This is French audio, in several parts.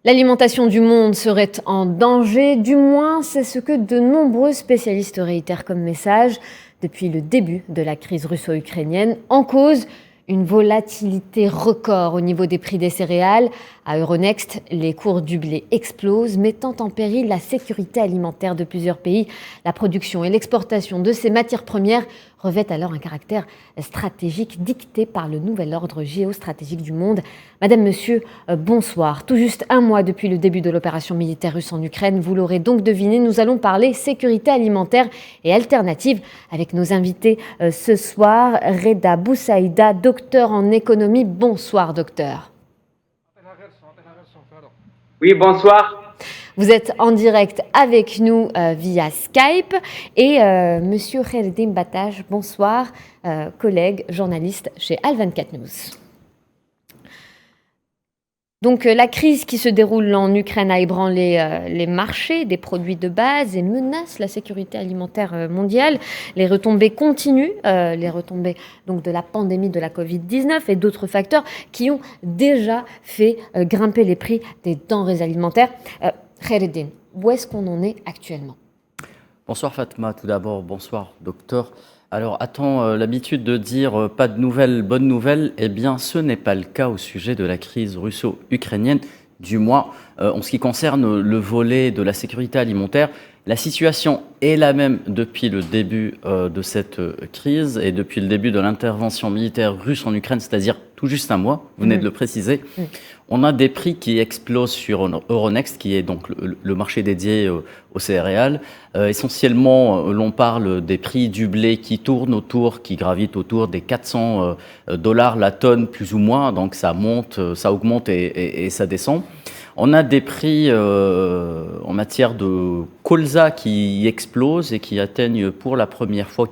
L'alimentation du monde serait en danger, du moins c'est ce que de nombreux spécialistes réitèrent comme message depuis le début de la crise russo-ukrainienne. En cause, une volatilité record au niveau des prix des céréales. À Euronext, les cours du blé explosent, mettant en péril la sécurité alimentaire de plusieurs pays. La production et l'exportation de ces matières premières revêtent alors un caractère stratégique dicté par le nouvel ordre géostratégique du monde. Madame, monsieur, bonsoir. Tout juste un mois depuis le début de l'opération militaire russe en Ukraine, vous l'aurez donc deviné, nous allons parler sécurité alimentaire et alternative avec nos invités ce soir. Reda Boussaïda, docteur en économie. Bonsoir, docteur. Oui, bonsoir. Vous êtes en direct avec nous via Skype et monsieur Khaireddine Batage, bonsoir, collègue journaliste chez Al24 News. Donc la crise qui se déroule en Ukraine a ébranlé les marchés des produits de base et menace la sécurité alimentaire mondiale. Les retombées continuent, les retombées donc de la pandémie de la Covid-19 et d'autres facteurs qui ont déjà fait grimper les prix des denrées alimentaires. Khaireddine, où est-ce qu'on en est actuellement ? Bonsoir Fatma, tout d'abord, bonsoir docteur. Alors, a-t-on l'habitude de dire pas de nouvelles, bonnes nouvelles ? Eh bien, ce n'est pas le cas au sujet de la crise russo-ukrainienne, du moins en ce qui concerne le volet de la sécurité alimentaire. La situation est la même depuis le début de cette crise et depuis le début de l'intervention militaire russe en Ukraine, c'est-à-dire tout juste un mois, vous venez de le préciser. On a des prix qui explosent sur Euronext, qui est donc le marché dédié aux céréales. Essentiellement, l'on parle des prix du blé qui gravitent autour des 400 $ la tonne, plus ou moins. Donc ça monte, ça augmente et ça descend. On a des prix en matière de colza qui explosent et qui atteignent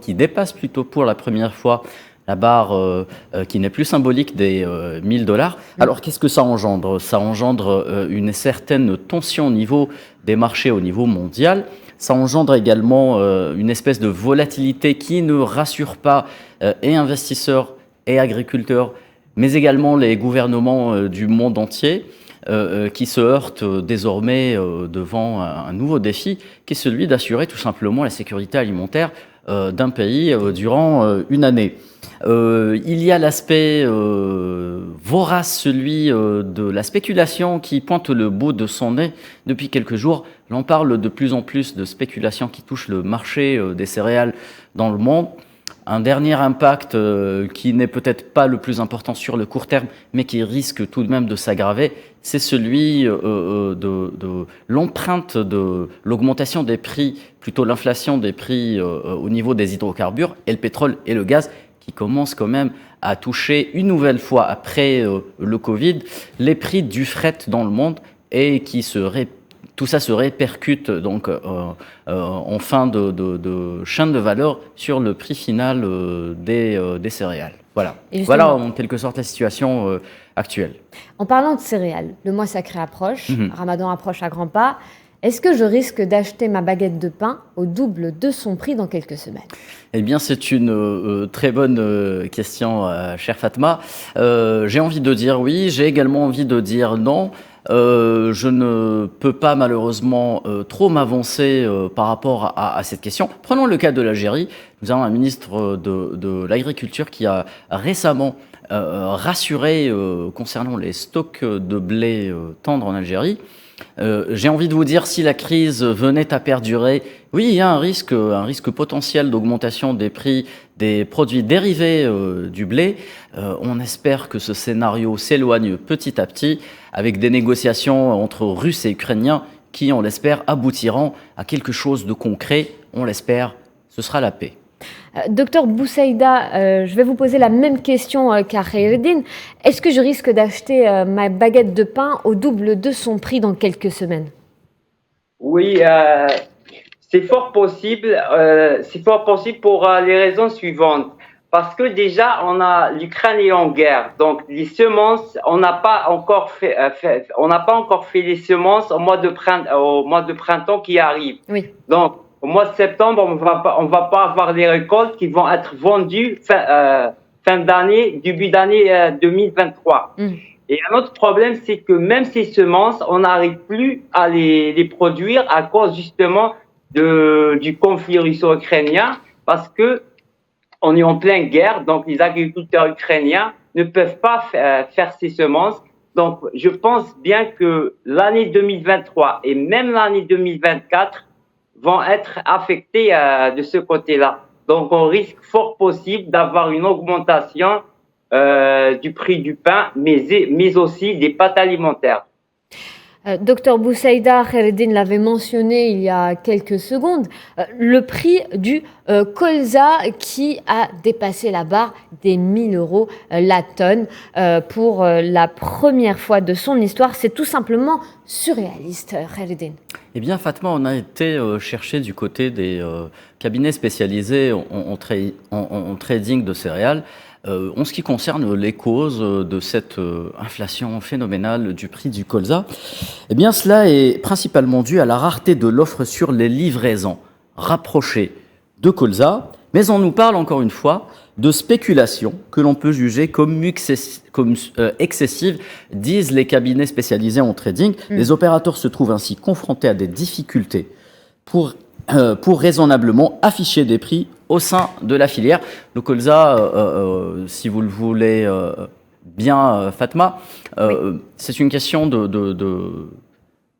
qui dépassent plutôt pour la première fois la barre qui n'est plus symbolique des 1000 $. Alors qu'est-ce que ça engendre ? Ça engendre une certaine tension au niveau des marchés au niveau mondial. Ça engendre également une espèce de volatilité qui ne rassure pas et investisseurs et agriculteurs, mais également les gouvernements du monde entier. Qui se heurtent désormais devant un nouveau défi, qui est celui d'assurer tout simplement la sécurité alimentaire d'un pays durant une année. Il y a l'aspect vorace, celui de la spéculation qui pointe le bout de son nez depuis quelques jours. L'on parle de plus en plus de spéculation qui touche le marché des céréales dans le monde. Un dernier impact qui n'est peut-être pas le plus important sur le court terme, mais qui risque tout de même de s'aggraver, c'est celui de l'empreinte de l'augmentation des prix, plutôt l'inflation des prix au niveau des hydrocarbures et le pétrole et le gaz, qui commence quand même à toucher une nouvelle fois après le Covid, les prix du fret dans le monde et tout ça se répercute donc en fin de chaîne de valeur sur le prix final des céréales. Voilà en quelque sorte la situation actuelle. En parlant de céréales, le mois sacré approche, Ramadan approche à grands pas. Est-ce que je risque d'acheter ma baguette de pain au double de son prix dans quelques semaines ? Eh bien, c'est une très bonne question, chère Fatma. J'ai envie de dire oui, j'ai également envie de dire non. Je ne peux pas malheureusement trop m'avancer par rapport à cette question. Prenons le cas de l'Algérie. Nous avons un ministre de l'Agriculture qui a récemment rassuré concernant les stocks de blé tendre en Algérie. J'ai envie de vous dire, si la crise venait à perdurer, oui, il y a un risque potentiel d'augmentation des prix des produits dérivés du blé. On espère que ce scénario s'éloigne petit à petit avec des négociations entre Russes et Ukrainiens qui, on l'espère, aboutiront à quelque chose de concret. On l'espère, ce sera la paix. Docteur Boussaïda, je vais vous poser la même question qu'à Khaireddine. Est-ce que je risque d'acheter ma baguette de pain au double de son prix dans quelques semaines ? Oui, c'est fort possible. C'est fort possible pour les raisons suivantes. Parce que déjà, l'Ukraine est en guerre. Donc, les semences, on n'a pas encore fait les semences au mois de printemps qui arrive. Oui. Donc, au mois de septembre, on va pas avoir les récoltes qui vont être vendues fin d'année, début d'année 2023. Et un autre problème, c'est que même ces semences, on n'arrive plus à les produire à cause justement du conflit russo-ukrainien, parce que on est en pleine guerre, donc les agriculteurs ukrainiens ne peuvent pas faire ces semences. Donc, je pense bien que l'année 2023 et même l'année 2024 vont être affectés de ce côté-là. Donc, on risque fort possible d'avoir une augmentation du prix du pain, mais aussi des pâtes alimentaires. Docteur Boussaïda, Khaireddine l'avait mentionné il y a quelques secondes, le prix du colza qui a dépassé la barre des 1 000 € la tonne pour la première fois de son histoire. C'est tout simplement surréaliste, Khaireddine. Eh bien, Fatma, on a été chercher du côté des cabinets spécialisés en trading de céréales. En ce qui concerne les causes de cette inflation phénoménale du prix du colza, eh bien, cela est principalement dû à la rareté de l'offre sur les livraisons rapprochées de colza, mais on nous parle encore une fois de spéculation que l'on peut juger comme excessive, disent les cabinets spécialisés en trading. Les opérateurs se trouvent ainsi confrontés à des difficultés pour raisonnablement afficher des prix au sein de la filière. Le colza, si vous le voulez bien, Fatma, c'est une question de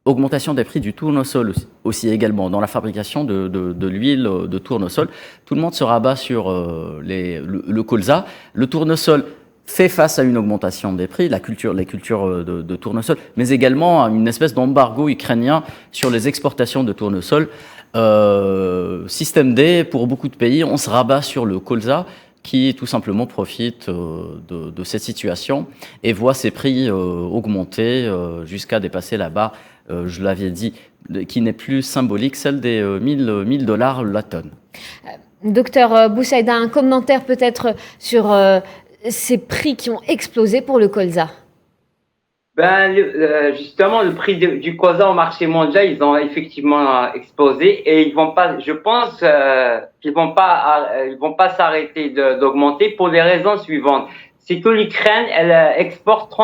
augmentation des prix du tournesol aussi également. Dans la fabrication de l'huile de tournesol, tout le monde se rabat sur le colza. Le tournesol fait face à une augmentation des prix, les cultures de tournesol, mais également à une espèce d'embargo ukrainien sur les exportations de tournesol. Système D, pour beaucoup de pays, on se rabat sur le colza qui tout simplement profite de cette situation et voit ses prix augmenter jusqu'à dépasser la barre, je l'avais dit, qui n'est plus symbolique, celle des 1 000 $ la tonne. Docteur Boussaïda, un commentaire peut-être sur ces prix qui ont explosé pour le colza? Justement, le prix du colza au marché mondial, ils ont effectivement explosé et ils vont pas, je pense, qu'ils vont pas s'arrêter d'augmenter pour les raisons suivantes. C'est que l'Ukraine, elle exporte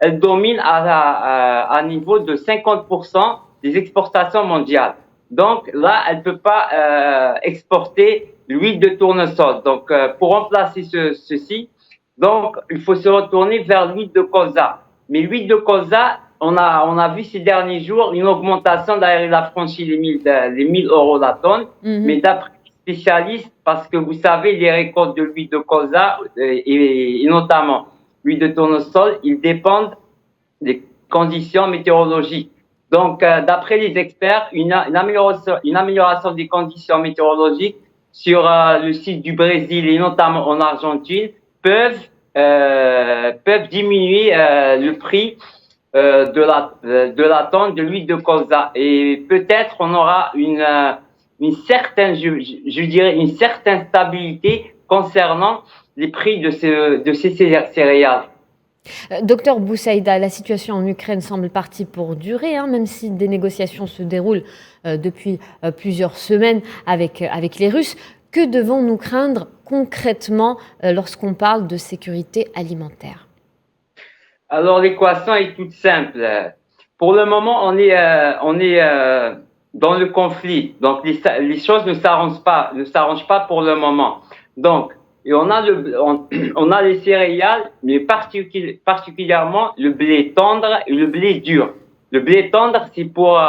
elle domine à un niveau de 50% des exportations mondiales. Donc là, elle peut pas exporter l'huile de tournesol. Donc pour remplacer ceci, donc, il faut se retourner vers l'huile de colza. Mais l'huile de colza, on a vu ces derniers jours une augmentation, d'ailleurs, il a franchi les 1 000 € la tonne. Mais d'après les spécialistes, parce que vous savez, les récoltes de l'huile de colza, et notamment l'huile de tournesol, ils dépendent des conditions météorologiques. Donc, d'après les experts, une amélioration des conditions météorologiques sur le site du Brésil et notamment en Argentine peuvent diminuer le prix de la tonne de l'huile de colza et peut-être on aura une certaine, je dirais une certaine stabilité concernant les prix de ces céréales. Docteur Boussaïda, la situation en Ukraine semble partie pour durer, même si des négociations se déroulent depuis plusieurs semaines avec les Russes. Que devons-nous craindre concrètement lorsqu'on parle de sécurité alimentaire? Alors l'équation est toute simple. Pour le moment, on est dans le conflit. Donc les choses ne s'arrangent pas pour le moment. Donc et on a les céréales, mais particulièrement le blé tendre et le blé dur. Le blé tendre, c'est pour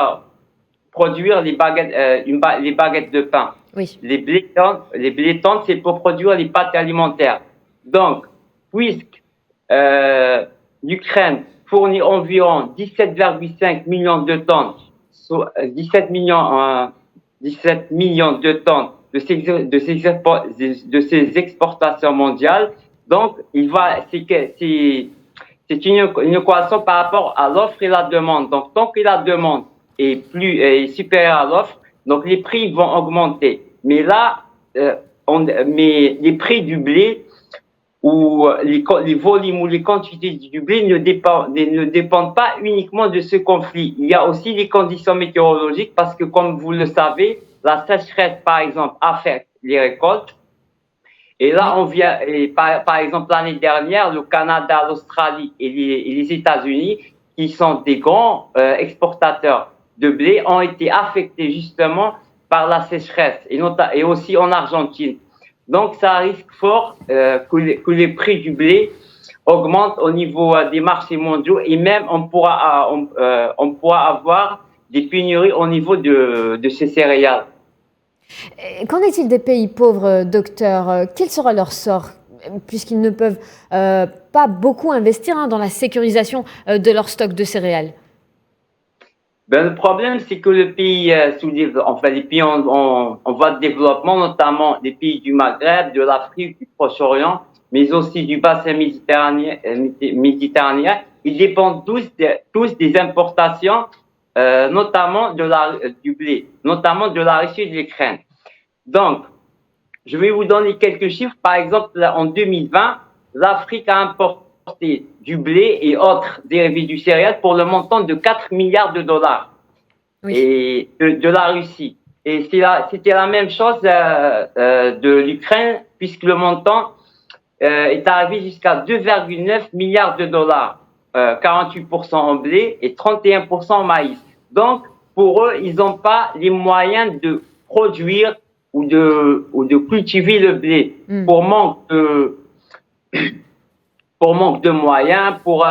produire les baguettes de pain. Oui. Les blés tendres, c'est pour produire les pâtes alimentaires. Donc, puisque l'Ukraine fournit environ 17,5 millions de tonnes, 17 millions de tonnes de ces exportations mondiales, donc c'est une équation par rapport à l'offre et la demande. Donc, tant que la demande est supérieure à l'offre, donc les prix vont augmenter. Mais là, mais les prix du blé ou les volumes ou les quantités du blé ne dépendent pas uniquement de ce conflit. Il y a aussi les conditions météorologiques parce que, comme vous le savez, la sécheresse, par exemple, affecte les récoltes. Et là, on vient, et par exemple, l'année dernière, le Canada, l'Australie et les États-Unis, qui sont des grands exportateurs de blé, ont été affectés justement par la sécheresse et aussi en Argentine. Donc, ça risque fort que les prix du blé augmentent au niveau des marchés mondiaux et même on pourra avoir des pénuries au niveau de ces céréales. Qu'en est-il des pays pauvres, docteur? Quel sera leur sort, puisqu'ils ne peuvent pas beaucoup investir dans la sécurisation de leur stock de céréales? Ben, le problème, c'est que le pays les pays en voie de développement, notamment les pays du Maghreb, de l'Afrique, du Proche-Orient, mais aussi du bassin méditerranéen, ils dépendent tous des importations, notamment du blé, notamment de la Russie et de l'Ukraine. Donc, je vais vous donner quelques chiffres. Par exemple, en 2020, l'Afrique a importé du blé et autres dérivés du céréal pour le montant de 4 milliards de dollars et de la Russie. Et c'était la même chose de l'Ukraine, puisque le montant est arrivé jusqu'à 2,9 milliards de dollars, 48% en blé et 31% en maïs. Donc, pour eux, ils n'ont pas les moyens de produire ou de cultiver le blé pour manque de moyens, pour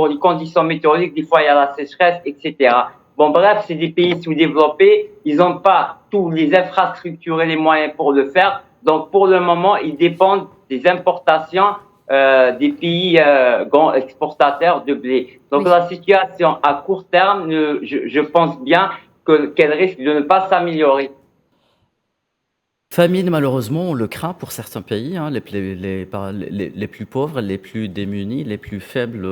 les conditions météorologiques, des fois il y a la sécheresse, etc. Bon, bref, c'est des pays sous-développés, ils n'ont pas tous les infrastructures et les moyens pour le faire. Donc, pour le moment, ils dépendent des importations des pays grands exportateurs de blé. Donc, la situation à court terme, je pense bien qu'elle risque de ne pas s'améliorer. Famine, malheureusement, on le craint pour certains pays, hein, les plus pauvres, les plus démunis, les plus faibles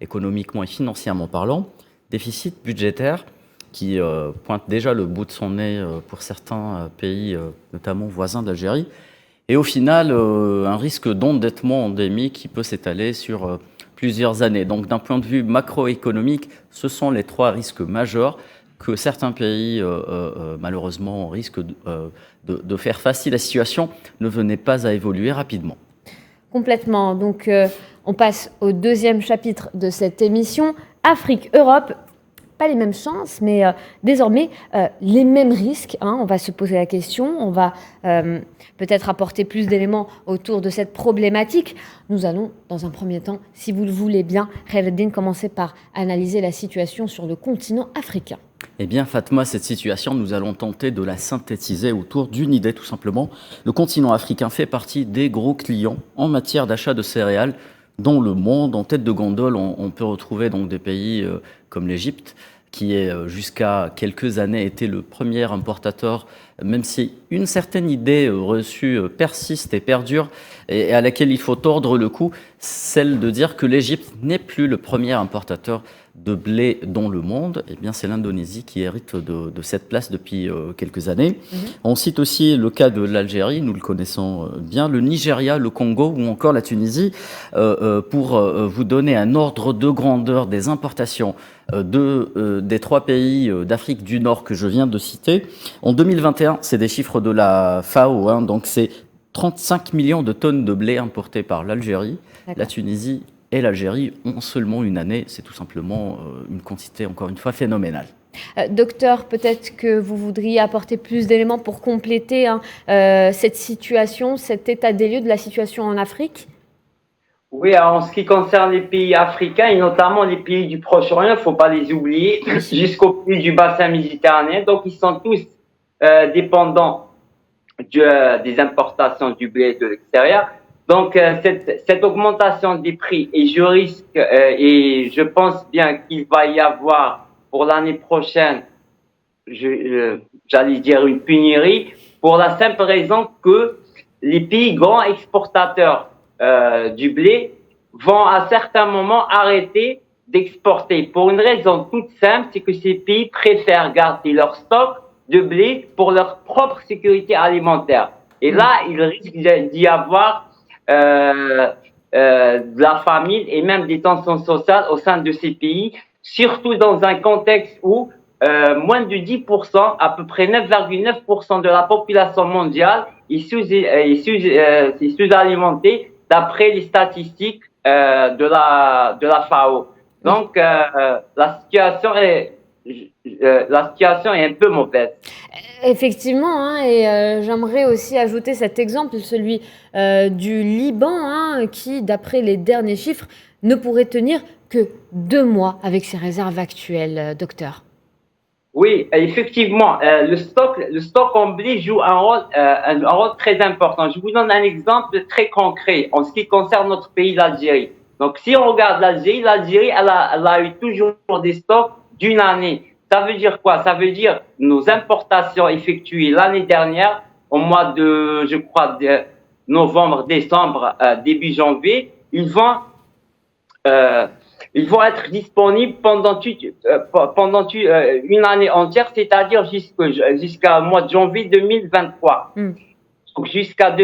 économiquement et financièrement parlant. Déficit budgétaire qui pointe déjà le bout de son nez pour certains pays, notamment voisins d'Algérie. Et au final, un risque d'endettement endémique qui peut s'étaler sur plusieurs années. Donc d'un point de vue macroéconomique, ce sont les trois risques majeurs que certains pays, malheureusement, risquent de faire face si la situation ne venait pas à évoluer rapidement. Complètement. Donc, on passe au deuxième chapitre de cette émission. Afrique-Europe, pas les mêmes chances, mais désormais les mêmes risques. On va se poser la question, on va peut-être apporter plus d'éléments autour de cette problématique. Nous allons, dans un premier temps, si vous le voulez bien, Khaireddine, commencer par analyser la situation sur le continent africain. Eh bien, Fatma, cette situation, nous allons tenter de la synthétiser autour d'une idée, tout simplement. Le continent africain fait partie des gros clients en matière d'achat de céréales dans le monde. En tête de gondole, on peut retrouver donc des pays comme l'Égypte, qui jusqu'à quelques années était le premier importateur, même si une certaine idée reçue persiste et perdure, et à laquelle il faut tordre le cou, celle de dire que l'Égypte n'est plus le premier importateur de blé dans le monde. Eh bien, c'est l'Indonésie qui hérite de cette place depuis quelques années. On cite aussi le cas de l'Algérie, nous le connaissons bien, le Nigeria, le Congo ou encore la Tunisie, pour vous donner un ordre de grandeur des importations des trois pays d'Afrique du Nord que je viens de citer. En 2021, c'est des chiffres de la FAO, donc c'est 35 millions de tonnes de blé importées par l'Algérie, la Tunisie et l'Algérie ont seulement une année. C'est tout simplement une quantité, encore une fois, phénoménale. Docteur, peut-être que vous voudriez apporter plus d'éléments pour compléter cette situation, cet état des lieux de la situation en Afrique? Oui, en ce qui concerne les pays africains et notamment les pays du Proche-Orient, il ne faut pas les oublier, jusqu'aux pays du bassin méditerranéen. Donc, ils sont tous dépendants des importations du blé de l'extérieur. Donc, cette augmentation des prix, et je pense bien qu'il va y avoir pour l'année prochaine, j'allais dire une pénurie, pour la simple raison que les pays grands exportateurs du blé vont à certains moments arrêter d'exporter. Pour une raison toute simple, c'est que ces pays préfèrent garder leur stock de blé pour leur propre sécurité alimentaire. Et là, il risque d'y avoir de la famine et même des tensions sociales au sein de ces pays, surtout dans un contexte où moins de 10%, à peu près 9,9% de la population mondiale est sous-alimenté d'après les statistiques de la FAO. Donc, la situation est un peu mauvaise. Effectivement, hein, et j'aimerais aussi ajouter cet exemple, celui du Liban, hein, qui, d'après les derniers chiffres, ne pourrait tenir que 2 mois avec ses réserves actuelles, docteur. Oui, effectivement, le stock en blé joue un rôle très important. Je vous donne un exemple très concret en ce qui concerne notre pays, l'Algérie. Donc, si on regarde l'Algérie, elle a eu toujours des stocks d'une année. Ça veut dire quoi? Ça veut dire nos importations effectuées l'année dernière, au mois de, je crois, de novembre, décembre, début janvier, ils vont être disponibles pendant une année entière, c'est-à-dire jusqu'au mois de janvier 2023. Donc jusqu'à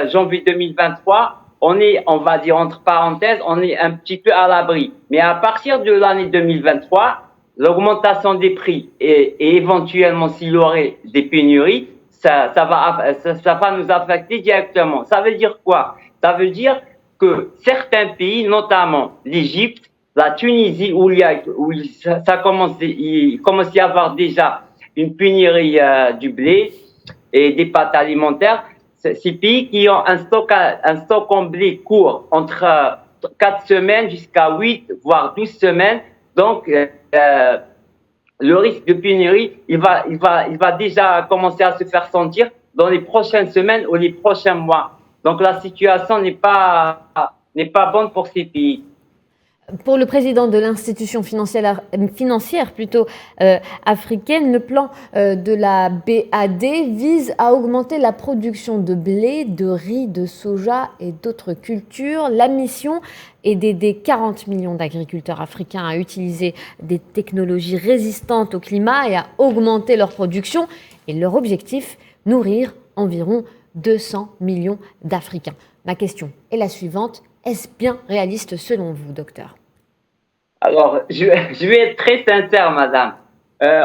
janvier 2023, on va dire entre parenthèses, on est un petit peu à l'abri. Mais à partir de l'année 2023, l'augmentation des prix et éventuellement s'il y aurait des pénuries, ça va nous affecter directement. Ça veut dire quoi? Ça veut dire que certains pays, notamment l'Égypte, la Tunisie, il commence à y avoir déjà une pénurie du blé et des pâtes alimentaires. Ces pays qui ont un stock en blé court entre 4 semaines jusqu'à 8 voire 12 semaines. Donc le risque de pénurie, il va déjà commencer à se faire sentir dans les prochaines semaines ou les prochains mois. Donc la situation n'est pas bonne pour ces pays. Pour le président de l'institution financière africaine, le plan de la BAD vise à augmenter la production de blé, de riz, de soja et d'autres cultures. La mission est d'aider 40 millions d'agriculteurs africains à utiliser des technologies résistantes au climat et à augmenter leur production. Et leur objectif, nourrir environ 200 millions d'Africains. Ma question est la suivante. Est-ce bien réaliste selon vous, docteur? Alors, je vais être très sincère, madame.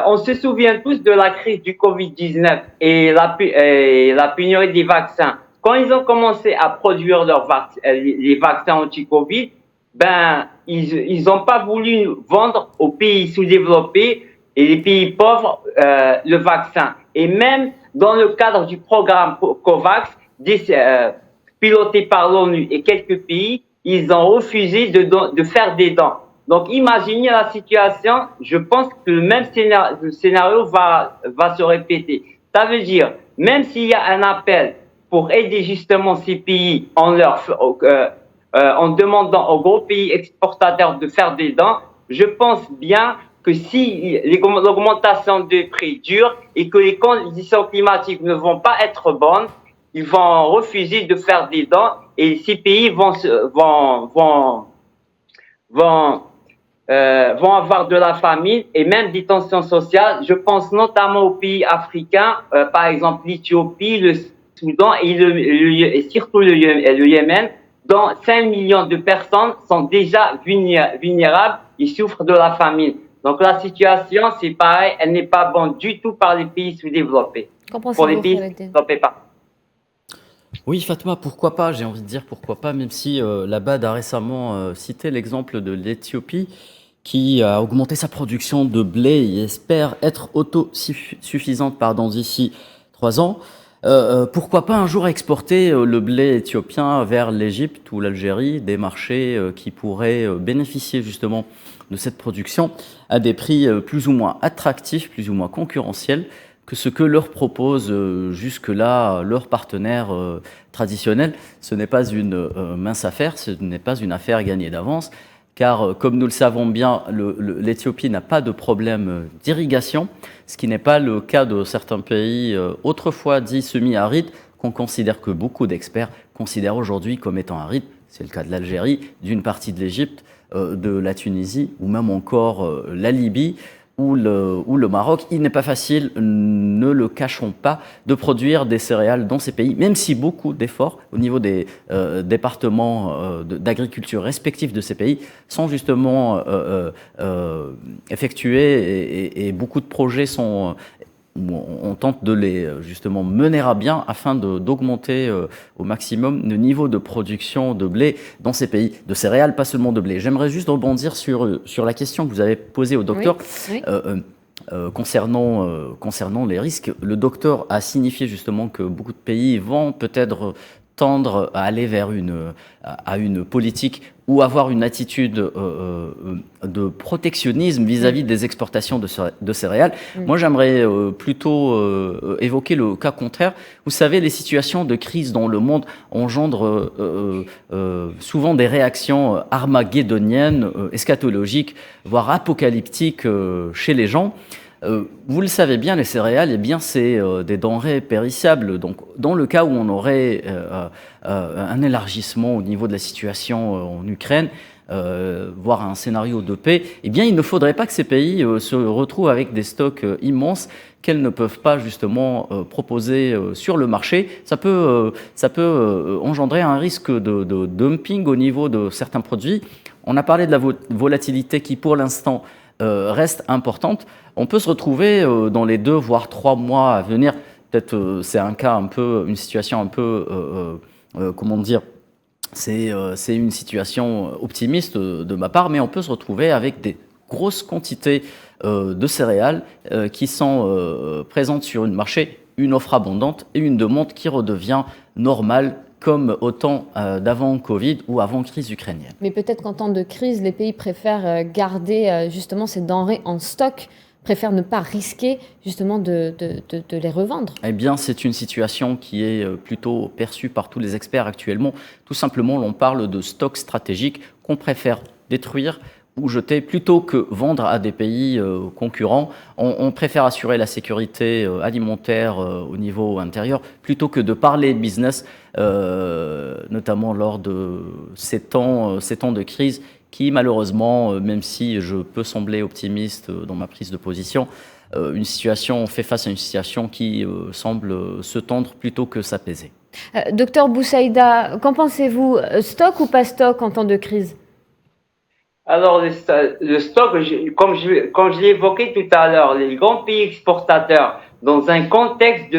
On se souvient tous de la crise du Covid-19 et la pénurie des vaccins. Quand ils ont commencé à produire les vaccins anti-Covid, ils n'ont pas voulu vendre aux pays sous-développés et les pays pauvres le vaccin. Et même dans le cadre du programme COVAX, piloté par l'ONU et quelques pays, ils ont refusé de faire des dons. Donc, imaginez la situation. Je pense que le même scénario va se répéter. Ça veut dire, même s'il y a un appel pour aider justement ces pays en demandant aux gros pays exportateurs de faire des dons, je pense bien que si l'augmentation des prix dure et que les conditions climatiques ne vont pas être bonnes, ils vont refuser de faire des dons et ces pays vont avoir de la famine et même des tensions sociales. Je pense notamment aux pays africains, par exemple l'Éthiopie, le Soudan et surtout le Yémen, dont 5 millions de personnes sont déjà vulnérables et souffrent de la famine. Donc la situation, c'est pareil, elle n'est pas bonne du tout par les pays sous-développés. Pour les pays sous-développés, pas. Oui, Fatma, pourquoi pas? J'ai envie de dire pourquoi pas, même si la BAD a récemment cité l'exemple de l'Éthiopie qui a augmenté sa production de blé et espère être autosuffisante d'ici 3 ans. Pourquoi pas un jour exporter le blé éthiopien vers l'Égypte ou l'Algérie, des marchés qui pourraient bénéficier justement de cette production à des prix plus ou moins attractifs, plus ou moins concurrentiels que ce que leur propose jusque-là leur partenaire traditionnel. Ce n'est pas une mince affaire, ce n'est pas une affaire gagnée d'avance, car comme nous le savons bien, l'Éthiopie n'a pas de problème d'irrigation, ce qui n'est pas le cas de certains pays autrefois dits semi-arides, qu'on considère, que beaucoup d'experts considèrent aujourd'hui comme étant arides. C'est le cas de l'Algérie, d'une partie de l'Égypte, de la Tunisie ou même encore la Libye ou le Maroc. Il n'est pas facile, ne le cachons pas, de produire des céréales dans ces pays, même si beaucoup d'efforts au niveau des départements d'agriculture respectifs de ces pays sont justement effectués et beaucoup de projets sont on tente de les justement mener à bien afin d'augmenter au maximum le niveau de production de blé dans ces pays, de céréales, pas seulement de blé. J'aimerais juste rebondir sur la question que vous avez posée au docteur. Oui. Concernant les risques, le docteur a signifié justement que beaucoup de pays vont peut-être tendre à aller vers une politique ou avoir une attitude de protectionnisme vis-à-vis des exportations de céréales. Moi, j'aimerais plutôt évoquer le cas contraire. Vous savez, les situations de crise dans le monde engendrent souvent des réactions armageddoniennes, eschatologiques, voire apocalyptiques chez les gens. Vous le savez bien, les céréales, eh bien, c'est des denrées périssables. Donc, dans le cas où on aurait un élargissement au niveau de la situation en Ukraine, voire un scénario de paix, eh bien, il ne faudrait pas que ces pays se retrouvent avec des stocks immenses qu'elles ne peuvent pas justement proposer sur le marché. Ça peut engendrer un risque de dumping au niveau de certains produits. On a parlé de la volatilité qui, pour l'instant, reste importante. On peut se retrouver dans les 2 voire 3 mois à venir. Peut-être c'est un cas un peu, une situation un peu, comment dire, c'est une situation optimiste de ma part, mais on peut se retrouver avec des grosses quantités de céréales qui sont présentes sur un marché, une offre abondante et une demande qui redevient normale comme au temps d'avant Covid ou avant crise ukrainienne. Mais peut-être qu'en temps de crise, les pays préfèrent garder justement ces denrées en stock, préfèrent ne pas risquer justement de les revendre. Eh bien, c'est une situation qui est plutôt perçue par tous les experts actuellement. Tout simplement, on parle de stock stratégique qu'on préfère détruire ou jeter plutôt que vendre à des pays concurrents. On préfère assurer la sécurité alimentaire au niveau intérieur plutôt que de parler business, notamment lors de ces temps de crise qui, malheureusement, même si je peux sembler optimiste dans ma prise de position, on fait face à une situation qui semble se tendre plutôt que s'apaiser. Docteur Boussaïda, qu'en pensez-vous? Stock ou pas stock en temps de crise? Alors, le stock, comme je l'ai évoqué tout à l'heure, les grands pays exportateurs, dans un contexte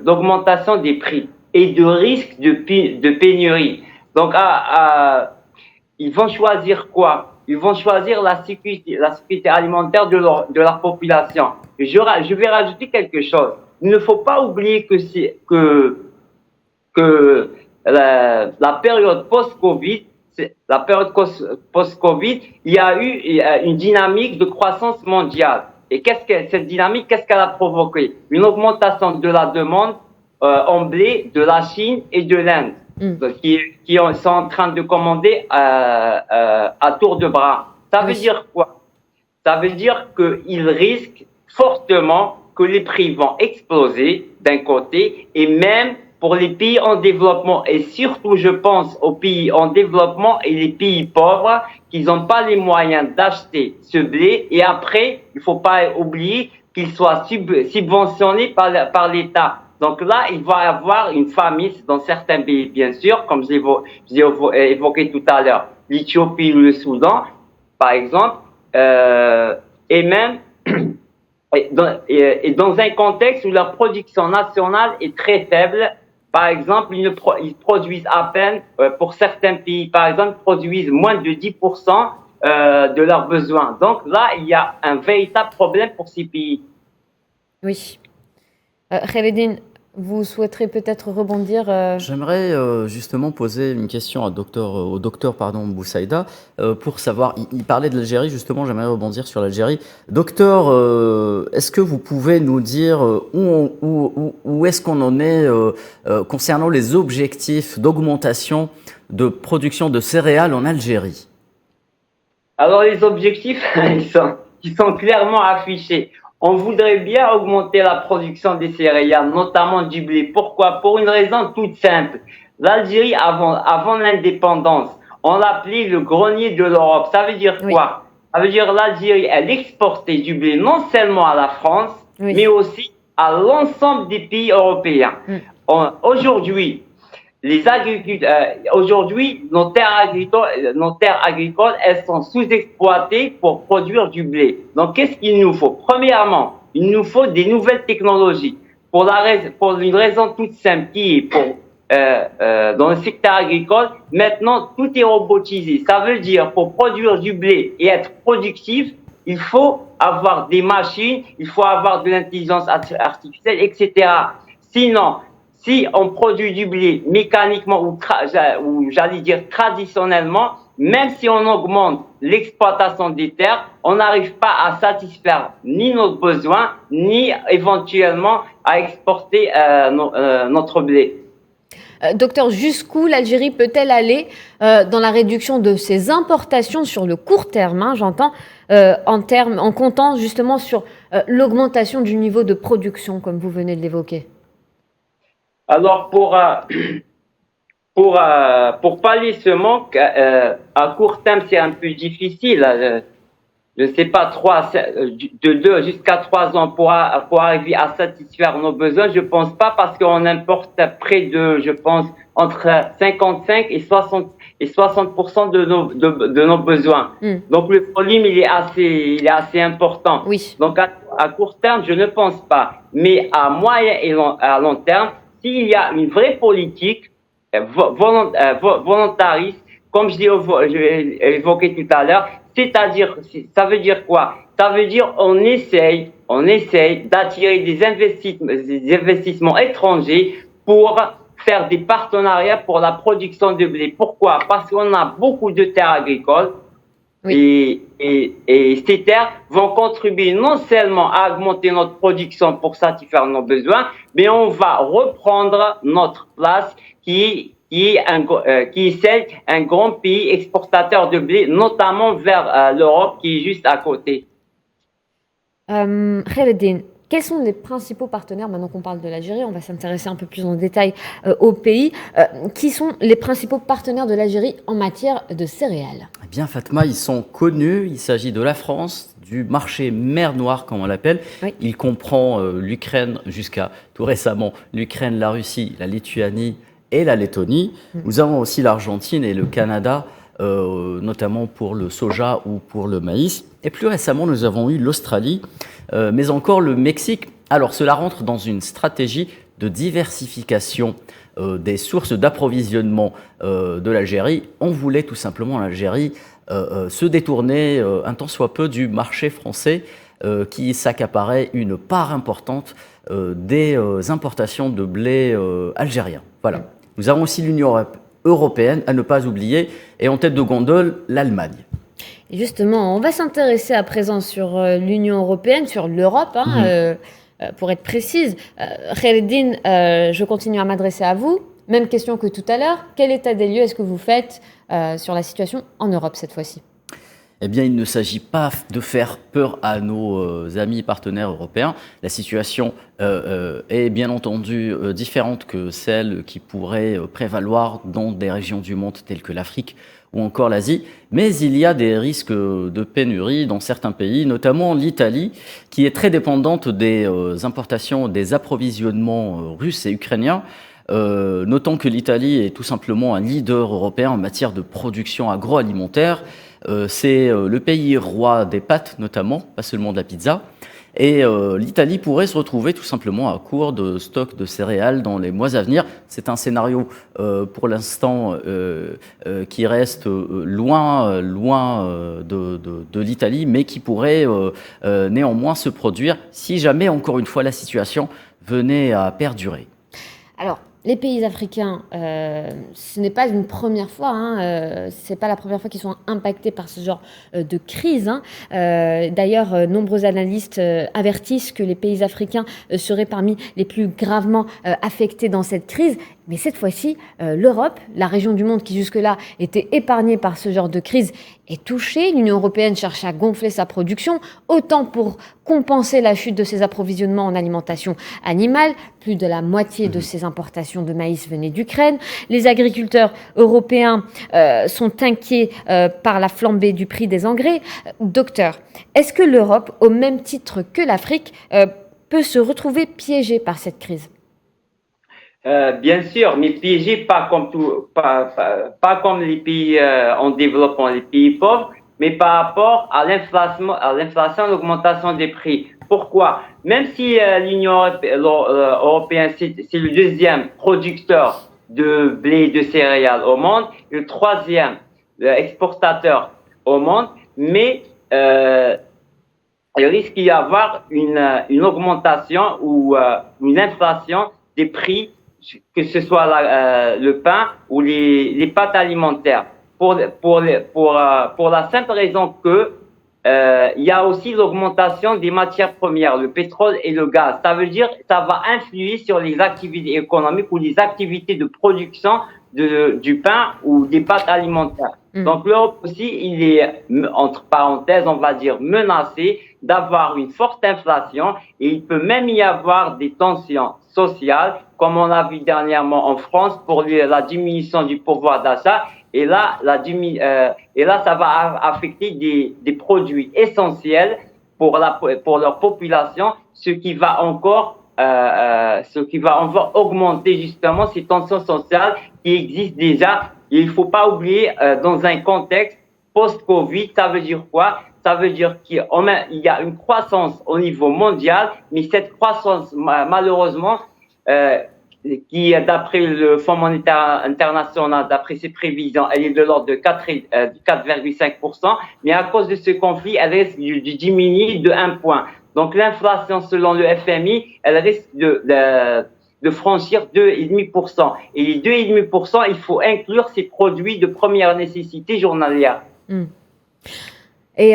d'augmentation des prix et de risque de pénurie, donc ils vont choisir quoi? Ils vont choisir la sécurité alimentaire de leur population. Et je vais rajouter quelque chose. Il ne faut pas oublier que la période post-Covid, il y a eu une dynamique de croissance mondiale. Et cette dynamique, qu'est-ce qu'elle a provoqué? Une augmentation de la demande en blé de la Chine et de l'Inde, qui sont en train de commander à tour de bras. Ça veut dire quoi? Ça veut dire qu'ils risquent fortement que les prix vont exploser d'un côté, et même pour les pays en développement, et surtout je pense aux pays en développement et les pays pauvres qui n'ont pas les moyens d'acheter ce blé, et après, il faut pas oublier qu'il soit subventionné par l'État. Donc là, il va y avoir une famine dans certains pays, bien sûr, comme j'ai évoqué tout à l'heure, l'Éthiopie ou le Soudan, par exemple, et même dans un contexte où la production nationale est très faible. Par exemple, ils produisent à peine, pour certains pays, par exemple, produisent moins de 10% de leurs besoins. Donc là, il y a un véritable problème pour ces pays. Oui. Khaledine, vous souhaiterez peut-être rebondir J'aimerais justement poser une question au docteur Boussaïda pour savoir, il parlait de l'Algérie, justement, j'aimerais rebondir sur l'Algérie. Docteur, est-ce que vous pouvez nous dire où est-ce qu'on en est concernant les objectifs d'augmentation de production de céréales en Algérie? Alors les objectifs, ils sont clairement affichés. On voudrait bien augmenter la production des céréales, notamment du blé. Pourquoi? Pour une raison toute simple. L'Algérie, avant l'indépendance, on l'appelait le grenier de l'Europe. Ça veut dire quoi? Ça veut dire l'Algérie, elle exportait du blé non seulement à la France, mais aussi à l'ensemble des pays européens. Aujourd'hui, nos terres agricoles, elles sont sous-exploitées pour produire du blé. Donc, qu'est-ce qu'il nous faut? Premièrement, Il nous faut des nouvelles technologies. Pour une raison toute simple qui est dans le secteur agricole, maintenant tout est robotisé. Ça veut dire pour produire du blé et être productif, il faut avoir des machines, il faut avoir de l'intelligence artificielle, etc. Sinon, si on produit du blé mécaniquement ou j'allais dire traditionnellement, même si on augmente l'exploitation des terres, on n'arrive pas à satisfaire ni nos besoins, ni éventuellement à exporter notre blé. Docteur, jusqu'où l'Algérie peut-elle aller dans la réduction de ses importations sur le court terme, hein, j'entends, en comptant justement sur l'augmentation du niveau de production, comme vous venez de l'évoquer? Alors, pour pallier ce manque, à court terme, c'est un peu difficile. Je ne sais pas, de 2 jusqu'à 3 ans pour arriver à satisfaire nos besoins. Je pense pas parce qu'on importe près de, je pense, entre 55 et 60% de nos besoins. Donc, le volume, il est assez important. Oui. Donc, à court terme, je ne pense pas. Mais à moyen et à long terme, s'il y a une vraie politique volontariste, comme je l'ai évoqué tout à l'heure, c'est-à-dire, ça veut dire quoi? Ça veut dire on essaye d'attirer des investissements étrangers pour faire des partenariats pour la production de blé. Pourquoi? Parce qu'on a beaucoup de terres agricoles. Oui. Et ces terres vont contribuer non seulement à augmenter notre production pour satisfaire nos besoins, mais on va reprendre notre place qui est celle d'un grand pays exportateur de blé, notamment vers l'Europe qui est juste à côté. Khaireddine, quels sont les principaux partenaires, maintenant qu'on parle de l'Algérie, on va s'intéresser un peu plus en détail au pays, qui sont les principaux partenaires de l'Algérie en matière de céréales? Eh bien Fatma, ils sont connus, il s'agit de la France, du marché mer Noire comme on l'appelle. Oui. Il comprend l'Ukraine jusqu'à tout récemment, l'Ukraine, la Russie, la Lituanie et la Lettonie. Nous avons aussi l'Argentine et le Canada, notamment pour le soja ou pour le maïs. Et plus récemment, nous avons eu l'Australie, mais encore le Mexique. Alors, cela rentre dans une stratégie de diversification des sources d'approvisionnement de l'Algérie. On voulait tout simplement l'Algérie se détourner un tant soit peu du marché français qui s'accaparait une part importante des importations de blé algérien. Voilà. Nous avons aussi l'Union européenne à ne pas oublier et en tête de gondole l'Allemagne. Et justement, on va s'intéresser à présent sur l'Union européenne, sur l'Europe, hein, pour être précise. Khaireddine, je continue à m'adresser à vous. Même question que tout à l'heure. Quel état des lieux est-ce que vous faites sur la situation en Europe cette fois-ci? Eh bien, il ne s'agit pas de faire peur à nos amis partenaires européens. La situation est bien entendu différente que celle qui pourrait prévaloir dans des régions du monde telles que l'Afrique ou encore l'Asie. Mais il y a des risques de pénurie dans certains pays, notamment l'Italie, qui est très dépendante des importations, des approvisionnements russes et ukrainiens. Notons que l'Italie est tout simplement un leader européen en matière de production agroalimentaire. C'est le pays roi des pâtes notamment, pas seulement de la pizza. Et l'Italie pourrait se retrouver tout simplement à court de stock de céréales dans les mois à venir. C'est un scénario pour l'instant qui reste loin de l'Italie, mais qui pourrait néanmoins se produire si jamais, encore une fois, la situation venait à perdurer. Alors, les pays africains, ce n'est pas une première fois, hein, c'est pas la première fois qu'ils sont impactés par ce genre de crise. Hein. D'ailleurs, nombreux analystes avertissent que les pays africains seraient parmi les plus gravement affectés dans cette crise. Mais cette fois-ci, l'Europe, la région du monde qui jusque-là était épargnée par ce genre de crise, est touchée. L'Union européenne cherche à gonfler sa production, autant pour compenser la chute de ses approvisionnements en alimentation animale. Plus de la moitié de ses importations de maïs venaient d'Ukraine. Les agriculteurs européens sont inquiets par la flambée du prix des engrais. Docteur, est-ce que l'Europe, au même titre que l'Afrique, peut se retrouver piégée par cette crise ? Bien sûr, mais piégé pas comme les pays en développement, les pays pauvres, mais par rapport à l'inflation, l'augmentation des prix. Pourquoi? Même si l'Union européenne, c'est le deuxième producteur de blé et de céréales au monde, le troisième exportateur au monde, mais il risque d'y avoir une augmentation ou une inflation des prix, que ce soit le pain ou les pâtes alimentaires. Pour la simple raison que il y a aussi l'augmentation des matières premières, le pétrole et le gaz. Ça veut dire ça va influer sur les activités économiques ou les activités de production du pain ou des pâtes alimentaires. Donc l'Europe aussi, il est, entre parenthèses, on va dire, menacé d'avoir une forte inflation et il peut même y avoir des tensions sociales, comme on l'a vu dernièrement en France pour la diminution du pouvoir d'achat. Et là, ça va affecter des produits essentiels pour leur population, ce qui va encore augmenter justement ces tensions sociales qui existent déjà. Et il faut pas oublier, dans un contexte post-Covid, ça veut dire quoi? Ça veut dire qu'il y a une croissance au niveau mondial, mais cette croissance, malheureusement, qui, d'après le Fonds monétaire international, d'après ses prévisions, elle est de l'ordre de 4,5%, mais à cause de ce conflit, elle risque de diminuer de 1 point. Donc l'inflation, selon le FMI, elle risque de franchir 2,5%. Et les 2,5%, il faut inclure ces produits de première nécessité journalière. Et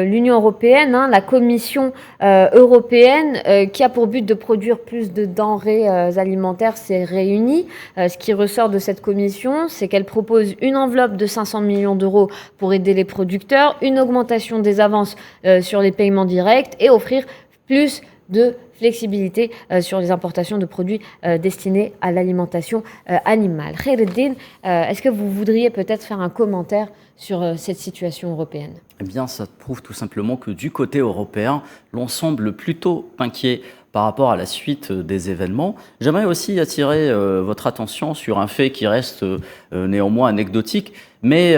l'Union européenne, la Commission européenne, qui a pour but de produire plus de denrées alimentaires, s'est réunie. Ce qui ressort de cette commission, c'est qu'elle propose une enveloppe de 500 millions d'euros pour aider les producteurs, une augmentation des avances sur les paiements directs et offrir plus de flexibilité sur les importations de produits destinés à l'alimentation animale. Khaireddine, est-ce que vous voudriez peut-être faire un commentaire sur cette situation européenne? Eh bien, ça prouve tout simplement que du côté européen, l'on semble plutôt inquiet par rapport à la suite des événements. J'aimerais aussi attirer votre attention sur un fait qui reste néanmoins anecdotique, mais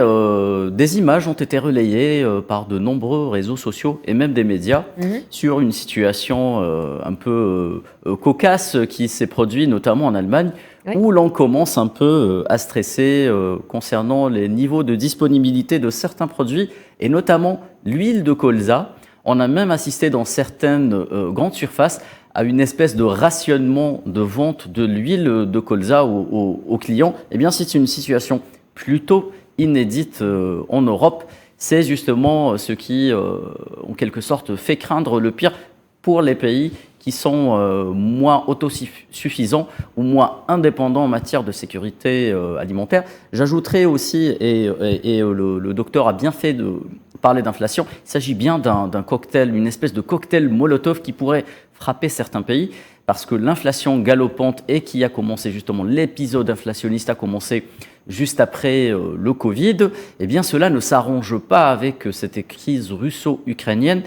des images ont été relayées par de nombreux réseaux sociaux et même des médias sur une situation un peu cocasse qui s'est produite notamment en Allemagne, où l'on commence un peu à stresser concernant les niveaux de disponibilité de certains produits, et notamment l'huile de colza. On a même assisté dans certaines grandes surfaces à une espèce de rationnement de vente de l'huile de colza aux clients. Eh bien, c'est une situation plutôt inédite en Europe. C'est justement ce qui, en quelque sorte, fait craindre le pire pour les pays qui sont moins autosuffisants ou moins indépendants en matière de sécurité alimentaire. J'ajouterais aussi, et le docteur a bien fait de parler d'inflation, il s'agit bien d'un cocktail, une espèce de cocktail Molotov qui pourrait frapper certains pays, parce que l'inflation galopante et qui a commencé justement, l'épisode inflationniste a commencé juste après le Covid, eh bien cela ne s'arrange pas avec cette crise russo-ukrainienne.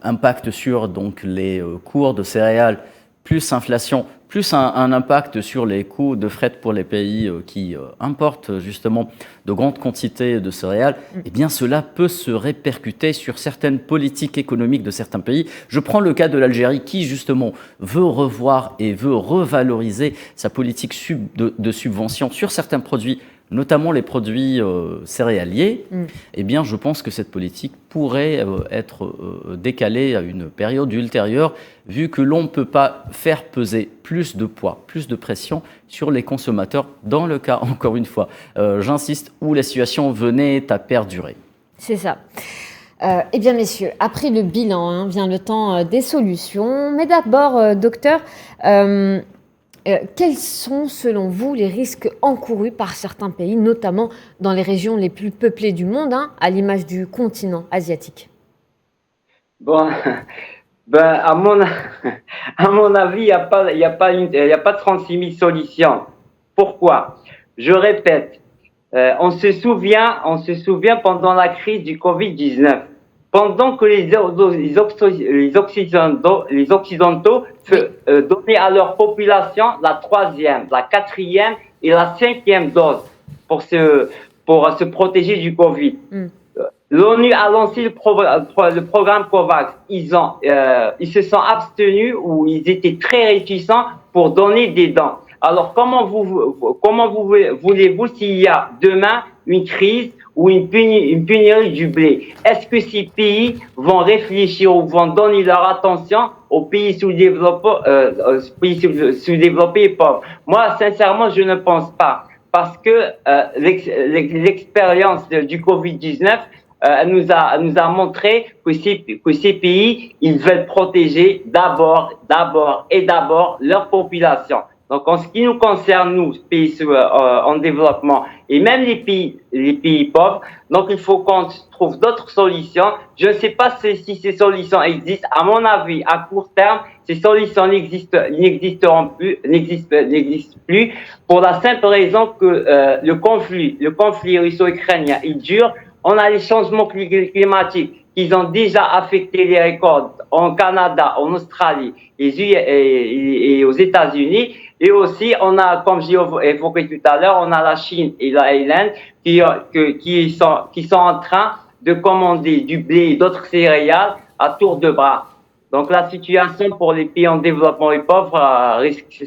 Impact sur donc les cours de céréales, plus inflation, plus un impact sur les coûts de fret pour les pays qui importent justement de grandes quantités de céréales, eh bien cela peut se répercuter sur certaines politiques économiques de certains pays. Je prends le cas de l'Algérie qui justement veut revoir et veut revaloriser sa politique de subvention sur certains produits, notamment les produits céréaliers. Eh bien, je pense que cette politique pourrait être décalée à une période ultérieure, vu que l'on ne peut pas faire peser plus de poids, plus de pression sur les consommateurs, dans le cas, encore une fois, j'insiste, où la situation venait à perdurer. C'est ça. Eh bien, messieurs, après le bilan, vient le temps des solutions. Mais d'abord, docteur, quels sont, selon vous, les risques encourus par certains pays, notamment dans les régions les plus peuplées du monde, à l'image du continent asiatique? Bon, à mon avis, il n'y a pas 36 000 solutions. Pourquoi? Je répète, on se souvient pendant la crise du Covid-19. Pendant que les Occidentaux donnaient à leur population la 3e, la 4e et la 5e dose pour se protéger du Covid. L'ONU a lancé le programme COVAX. Ils se sont abstenus ou ils étaient très réticents pour donner des dons. Alors, comment voulez-vous s'il y a demain une crise ou une pénurie du blé? Est-ce que ces pays vont réfléchir ou vont donner leur attention aux pays sous-développés et pauvres? Moi, sincèrement, je ne pense pas. Parce que l'expérience du Covid-19 nous a montré que ces pays, ils veulent protéger d'abord leur population. Donc, en ce qui nous concerne, nous, pays en développement, et même les pays pauvres, donc il faut qu'on trouve d'autres solutions. Je ne sais pas si ces solutions existent. À mon avis, à court terme, ces solutions n'existent plus, pour la simple raison que le conflit russo-ukrainien, il dure. On a les changements climatiques qui ont déjà affecté les récoltes en Canada, en Australie et aux États-Unis. Et aussi, on a, comme j'ai évoqué tout à l'heure, on a la Chine et l'Inde qui sont en train de commander du blé et d'autres céréales à tour de bras. Donc, la situation pour les pays en développement et pauvres risque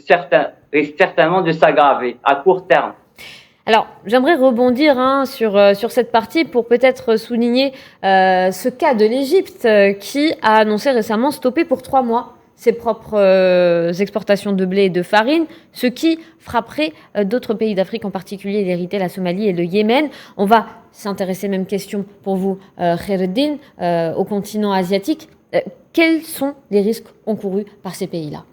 certainement de s'aggraver à court terme. Alors, j'aimerais rebondir sur cette partie pour peut-être souligner ce cas de l'Égypte qui a annoncé récemment stopper pour 3 mois ses propres exportations de blé et de farine, ce qui frapperait d'autres pays d'Afrique, en particulier l'Érythrée, la Somalie et le Yémen. On va s'intéresser, même question pour vous, Khaireddine, au continent asiatique. Quels sont les risques encourus par ces pays-là ?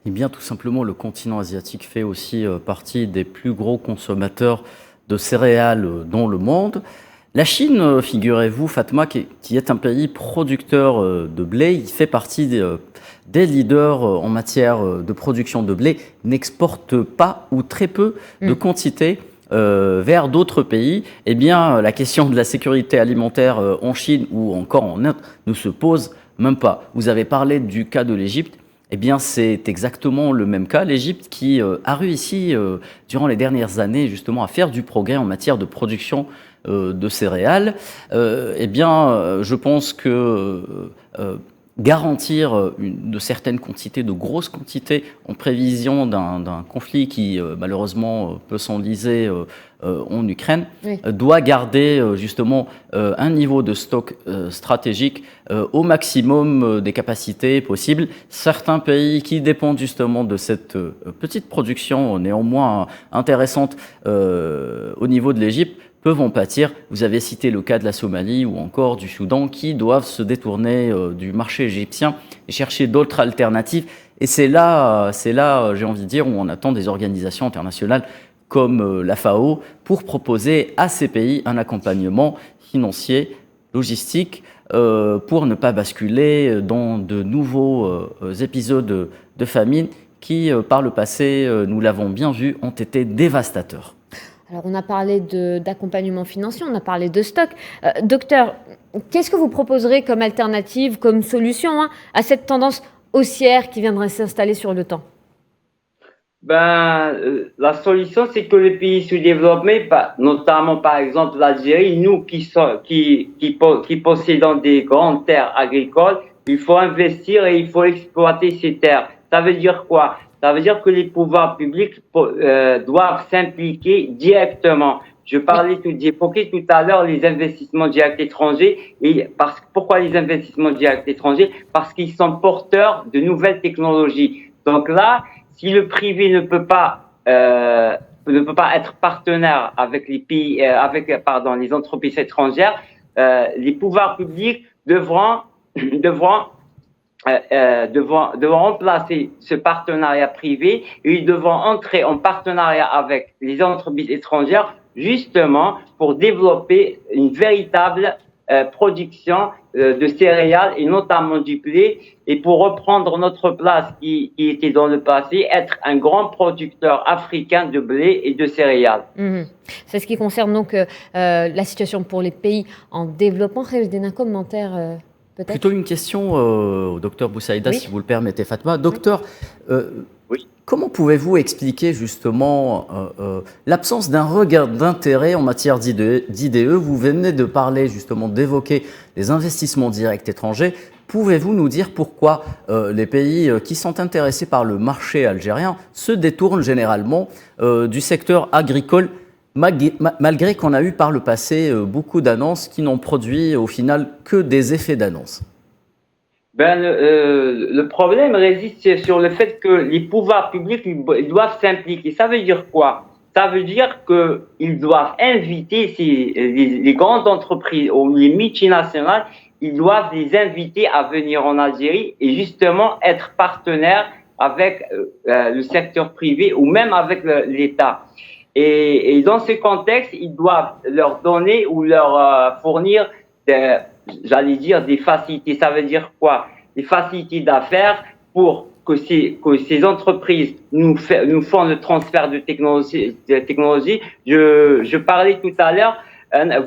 Eh bien, tout simplement, le continent asiatique fait aussi partie des plus gros consommateurs de céréales dans le monde. La Chine, figurez-vous, Fatma, qui est un pays producteur de blé, il fait partie des leaders en matière de production de blé, n'exporte pas ou très peu de quantité vers d'autres pays. Eh bien, la question de la sécurité alimentaire en Chine ou encore en Inde ne se pose même pas. Vous avez parlé du cas de l'Égypte. Eh bien, c'est exactement le même cas. L'Égypte qui a réussi, durant les dernières années, justement, à faire du progrès en matière de production de céréales. Eh bien, je pense que garantir de certaines quantités, de grosses quantités, en prévision d'un conflit qui, malheureusement, peut s'enliser en Ukraine, doit garder justement un niveau de stock stratégique au maximum des capacités possibles. Certains pays qui dépendent justement de cette petite production néanmoins intéressante au niveau de l'Égypte peuvent en pâtir. Vous avez cité le cas de la Somalie ou encore du Soudan qui doivent se détourner du marché égyptien et chercher d'autres alternatives. Et c'est là, j'ai envie de dire, où on attend des organisations internationales comme la FAO pour proposer à ces pays un accompagnement financier, logistique, pour ne pas basculer dans de nouveaux épisodes de famine qui, par le passé, nous l'avons bien vu, ont été dévastateurs. Alors, on a parlé d'accompagnement financier, on a parlé de stock. Docteur, qu'est-ce que vous proposerez comme alternative, comme solution à cette tendance haussière qui viendrait s'installer sur le temps ? La solution, c'est que les pays sous-développés, notamment par exemple l'Algérie, nous qui possédons des grandes terres agricoles, il faut investir et il faut exploiter ces terres. Ça veut dire quoi ? Ça veut dire que les pouvoirs publics doivent s'impliquer directement. J'évoquais tout à l'heure les investissements directs étrangers. Pourquoi les investissements directs étrangers ? Parce qu'ils sont porteurs de nouvelles technologies. Donc là, si le privé ne peut pas être partenaire avec les entreprises étrangères, les pouvoirs publics devront remplacer ce partenariat privé et ils devront entrer en partenariat avec les entreprises étrangères justement pour développer une véritable production de céréales et notamment du blé et pour reprendre notre place qui était dans le passé, être un grand producteur africain de blé et de céréales. C'est ce qui concerne donc la situation pour les pays en développement. Khaireddine, un commentaire peut-être? Plutôt une question au docteur Boussaïda, Oui. si vous le permettez, Fatma. Docteur, Oui. comment pouvez-vous expliquer justement l'absence d'un regard d'intérêt en matière d'IDE? Vous venez de parler justement, d'évoquer les investissements directs étrangers. Pouvez-vous nous dire pourquoi les pays qui sont intéressés par le marché algérien se détournent généralement du secteur agricole, malgré qu'on a eu par le passé beaucoup d'annonces qui n'ont produit au final que des effets d'annonce? Le problème réside sur le fait que les pouvoirs publics ils doivent s'impliquer. Ça veut dire quoi? Ça veut dire qu'ils doivent inviter les grandes entreprises ou les multinationales, ils doivent les inviter à venir en Algérie et justement être partenaires avec le secteur privé ou même avec l'État. Et dans ce contexte, ils doivent leur donner ou leur fournir j'allais dire des facilités. Ça veut dire quoi? Des facilités d'affaires pour que ces entreprises nous font le transfert de technologie. Je parlais tout à l'heure,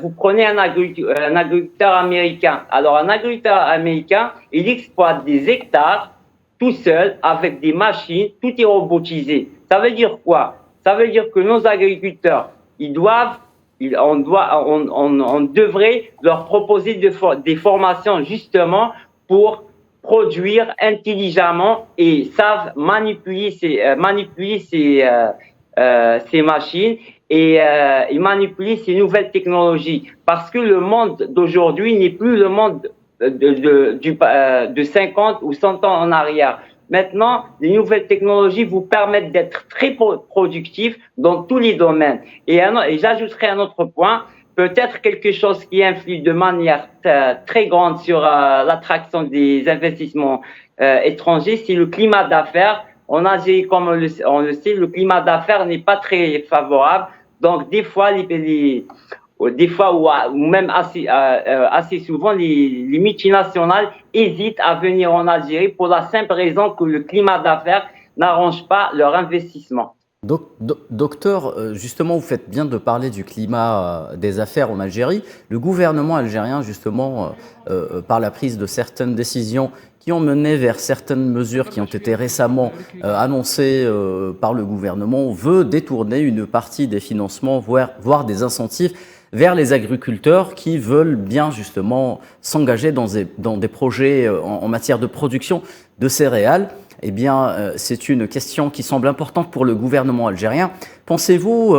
vous prenez un agriculteur américain. Alors, un agriculteur américain, il exploite des hectares tout seul avec des machines, tout est robotisé. Ça veut dire quoi? Ça veut dire que nos agriculteurs, on devrait leur proposer des formations justement pour produire intelligemment et savent manipuler ces machines et manipuler ces nouvelles technologies. Parce que le monde d'aujourd'hui n'est plus le monde de 50 ou 100 ans en arrière. Maintenant, les nouvelles technologies vous permettent d'être très productif dans tous les domaines. Et j'ajouterai un autre point, peut-être quelque chose qui influe de manière très grande sur l'attraction des investissements étrangers, c'est le climat d'affaires. En Algérie, comme on le sait, le climat d'affaires n'est pas très favorable. Donc, des fois, ou même assez souvent, les multinationales hésitent à venir en Algérie pour la simple raison que le climat d'affaires n'arrange pas leur investissement. Docteur, justement, vous faites bien de parler du climat des affaires en Algérie. Le gouvernement algérien, justement, par la prise de certaines décisions qui ont mené vers certaines mesures qui ont été récemment annoncées par le gouvernement, veut détourner une partie des financements, voire des incentives vers les agriculteurs qui veulent bien justement s'engager dans des projets en matière de production de céréales. Eh bien, c'est une question qui semble importante pour le gouvernement algérien. Pensez-vous,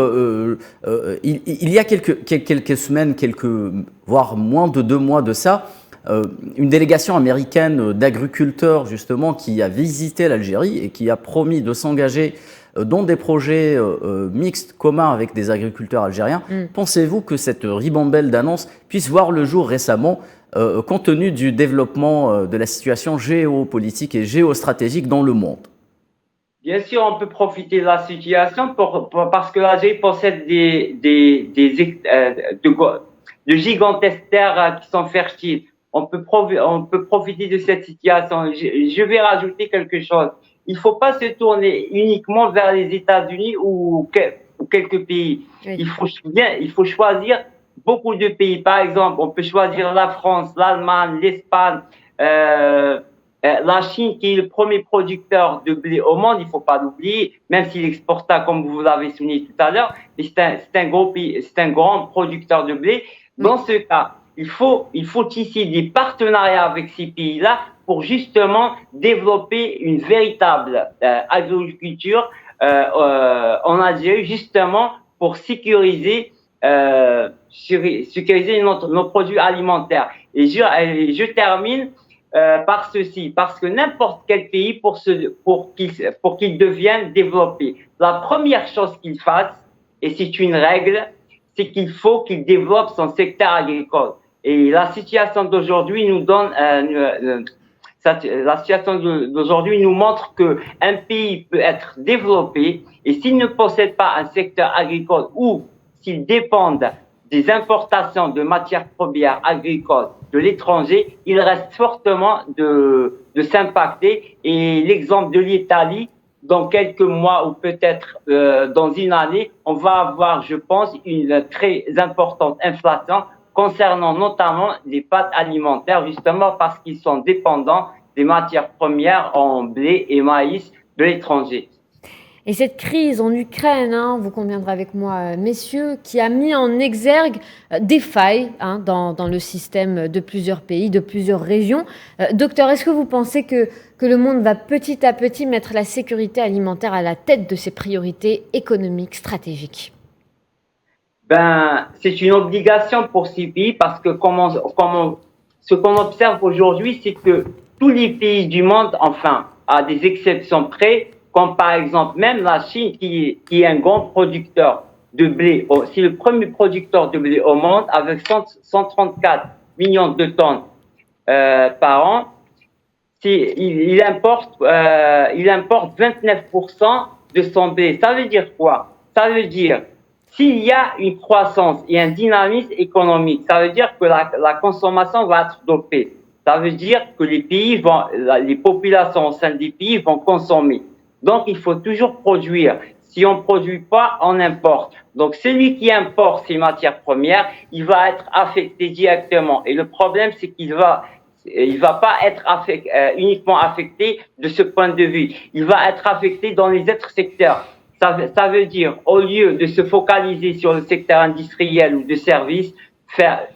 il y a quelques semaines, voire moins de 2 mois de ça, une délégation américaine d'agriculteurs justement qui a visité l'Algérie et qui a promis de s'engager dans des projets mixtes communs avec des agriculteurs algériens. Pensez-vous que cette ribambelle d'annonces puisse voir le jour récemment compte tenu du développement de la situation géopolitique et géostratégique dans le monde? Bien sûr, on peut profiter de la situation parce que l'Algérie possède de gigantesques terres qui sont fertiles. On peut profiter de cette situation. Je vais rajouter quelque chose. Il ne faut pas se tourner uniquement vers les États-Unis ou quelques pays. Oui. Il faut choisir beaucoup de pays. Par exemple, on peut choisir la France, l'Allemagne, l'Espagne, la Chine qui est le premier producteur de blé au monde, il ne faut pas l'oublier, même s'il exporte pas, comme vous l'avez souligné tout à l'heure, mais c'est un gros pays, c'est un grand producteur de blé. Dans ce cas, il faut tisser des partenariats avec ces pays-là pour justement développer une véritable agriculture en Algérie, justement pour sécuriser nos produits alimentaires. Et je termine par ceci, parce que n'importe quel pays pour qu'il devienne développé, la première chose qu'il fasse, et c'est une règle, c'est qu'il faut qu'il développe son secteur agricole. Et la situation d'aujourd'hui nous donne la situation d'aujourd'hui nous montre que un pays peut être développé et s'il ne possède pas un secteur agricole ou s'il dépend des importations de matières premières agricoles de l'étranger, il reste fortement de s'impacter. Et l'exemple de l'Italie, dans quelques mois ou peut-être dans une année, on va avoir, je pense, une très importante inflation concernant notamment les pâtes alimentaires, justement parce qu'ils sont dépendants des matières premières en blé et maïs de l'étranger. Et cette crise en Ukraine, vous conviendrez avec moi, messieurs, qui a mis en exergue des failles dans le système de plusieurs pays, de plusieurs régions. Docteur, est-ce que vous pensez que le monde va petit à petit mettre la sécurité alimentaire à la tête de ses priorités économiques stratégiques? C'est une obligation pour ces pays parce que ce qu'on observe aujourd'hui, c'est que tous les pays du monde, enfin, à des exceptions près, comme par exemple même la Chine qui est un grand producteur de blé, c'est le premier producteur de blé au monde avec 134 millions de tonnes par an. Il importe 29% de son blé. Ça veut dire quoi? Ça veut dire s'il y a une croissance et un dynamisme économique, ça veut dire que la consommation va être dopée. Ça veut dire que les populations au sein des pays vont consommer. Donc, il faut toujours produire. Si on produit pas, on importe. Donc, celui qui importe ces matières premières, il va être affecté directement. Et le problème, c'est qu'il va pas être uniquement affecté de ce point de vue. Il va être affecté dans les autres secteurs. Ça veut dire, au lieu de se focaliser sur le secteur industriel ou de services,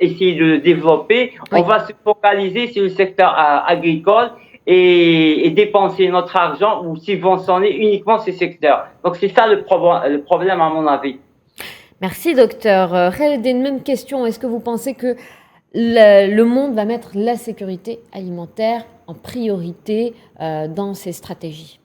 essayer de le développer, oui, on va se focaliser sur le secteur agricole et dépenser notre argent ou subventionner uniquement ces secteurs. Donc, c'est ça le problème à mon avis. Merci, docteur. Khaled, même question. Est-ce que vous pensez que le monde va mettre la sécurité alimentaire en priorité dans ses stratégies?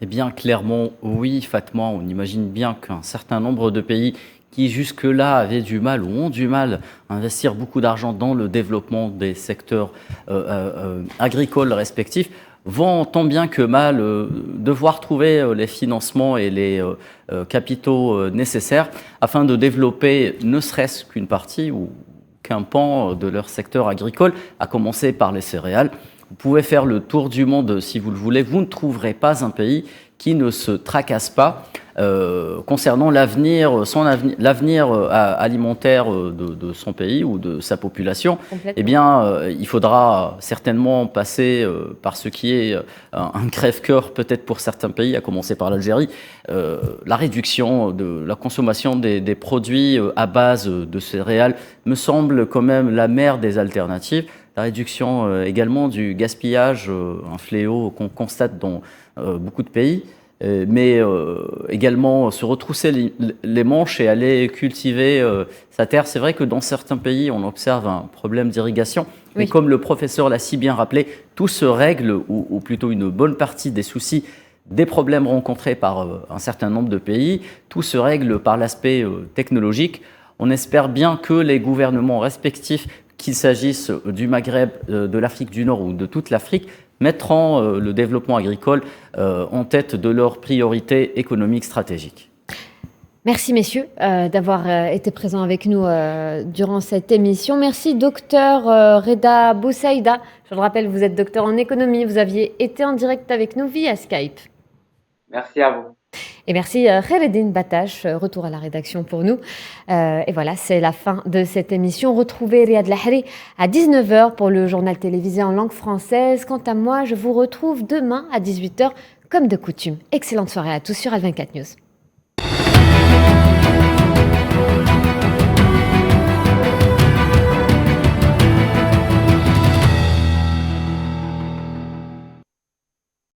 Eh bien, clairement, oui, Fatma. On imagine bien qu'un certain nombre de pays qui jusque-là avaient du mal ou ont du mal à investir beaucoup d'argent dans le développement des secteurs agricoles respectifs, vont tant bien que mal devoir trouver les financements et les capitaux nécessaires afin de développer ne serait-ce qu'une partie ou qu'un pan de leur secteur agricole, à commencer par les céréales. Vous pouvez faire le tour du monde si vous le voulez, vous ne trouverez pas un pays qui ne se tracasse pas concernant l'avenir alimentaire de son pays ou de sa population. Eh bien, il faudra certainement passer par ce qui est un crève-cœur peut-être pour certains pays, à commencer par l'Algérie, la réduction de la consommation des produits à base de céréales me semble quand même la mère des alternatives. La réduction également du gaspillage, un fléau qu'on constate dans beaucoup de pays, mais également se retrousser les manches et aller cultiver sa terre. C'est vrai que dans certains pays, on observe un problème d'irrigation, mais comme le professeur l'a si bien rappelé, tout se règle, ou plutôt une bonne partie des soucis, des problèmes rencontrés par un certain nombre de pays, tout se règle par l'aspect technologique. On espère bien que les gouvernements respectifs, qu'il s'agisse du Maghreb, de l'Afrique du Nord ou de toute l'Afrique, mettront le développement agricole en tête de leurs priorités économiques stratégiques. Merci messieurs d'avoir été présents avec nous durant cette émission. Merci docteur Reda Boussaïda. Je le rappelle, vous êtes docteur en économie. Vous aviez été en direct avec nous via Skype. Merci à vous. Et merci Khaledine Batache, retour à la rédaction pour nous. Et voilà, c'est la fin de cette émission. Retrouvez Riyad Lahri à 19h pour le journal télévisé en langue française. Quant à moi, je vous retrouve demain à 18h comme de coutume. Excellente soirée à tous sur Al24 News.